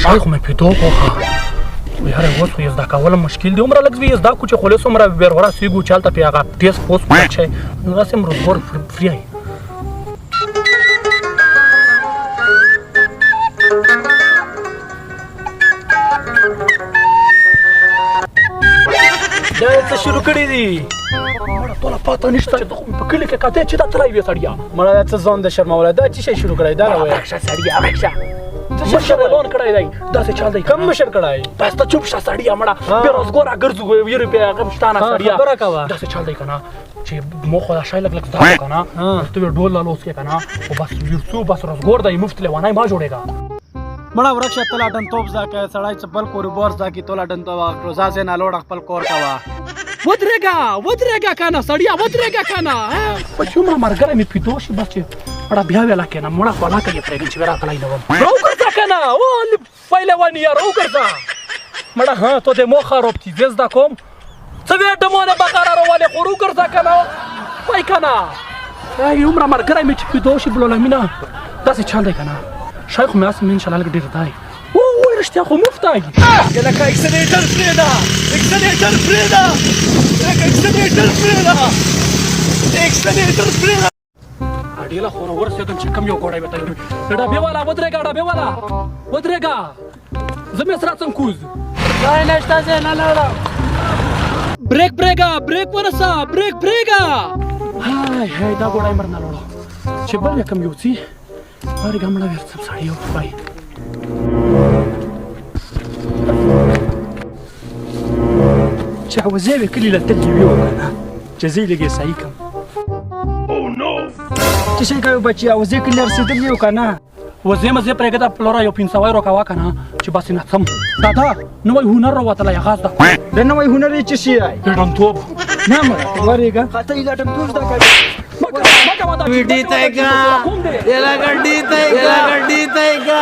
شیخ مې پیدو کوخه یاره اوس خو یې زده کول مشکل دی عمره لږ وي زده کړو چې خلاص عمره بیرورا سیګو چالته پې هغه ټیسټ پوسټ پکښی نو داسې هم روزګار فري دی دا یې څه شروع کړي دي مړه ټوله پاته نشته چې ته خو مې په کلي کې کتې چې دا تللی وې سړیه مړه دا څه ځان د شرمولی دا څه شی شروع کړی دا راوایه رکشه سړیه رکشه مشر اعلان کړی دی داسې چل دی کم مشر کړی بس ته چوپ شه سړیه مړه بېروزګاره ګرځو ویرې پې هغه شته نه سړیه خبره کوه داسې چل دی که نه چې مو خو دا شی لږ لږ زده کړو که نه ته ویې ډول لالوس کې که نه خو بس ورڅو بس روزګار دی مفت لیوانی ما جوړېږه مړه ورک شه ته لاټن توپ زده کوې سړی چې بل کاروبار زده کړي ته لاټن توپ کړو ځه ځای نه لوړه خپل کار کوه ودرېږه که نه سړیه ودرېږه که نه په چې عمره ملګری مې پیدو شي بس چې مړه بیا ویله کېنه مړه خو هلکه یې پرېږدم چې بیا راتلی نه وم راوګرځه که نه پهلواني یه راوګرځه مړه ها تو دې مو خرابتي زه زده کوم څه وې ډمانې بقره راولې خو راوګرځه که نه وای که نه عمره ملګری مې چې پیدو شي بلالمینه داسې چل دی که نه شاید خو مې هسې مې انشاءالله لږ ډېر دی وای رښتیا خو مفت دی لکه اکسلیټر پرېږده اکسلیټر پرېږده لکه اکسلیټر پرېږده اکسلیټر پرېږده ډېله خو راورسېدم چې کوم یو ګوړی به ته ډبې والا ودرېږه ډبې والا ودرېږه زه مې سره څم کوز ځای نشته ځای نه لړم بریک پرېږه بریک ورسه بریک پرېږه هاي هاي دا ګوړی مر نه لړو چې بل یې کوم یوڅي ورېږه مړه ورڅم سړی یو خدای چې اوزې وې کلي له تلې وې وکنه چې زه یې لږ یې صحیح کړم څه شی کوې بچي اوزې کلي رسېدلي یو که نه وزې مزې پرېږده دا پلوره یو 500 راکوه که نه چې بس یې نڅم دادا نوی هنر راوتلی هغه زده د نوی هنر یې څه شی دی لټنتوب نه مړه ورېږه ته یې لټنتوب زده کوې Vidi tega, yela gaddi tega.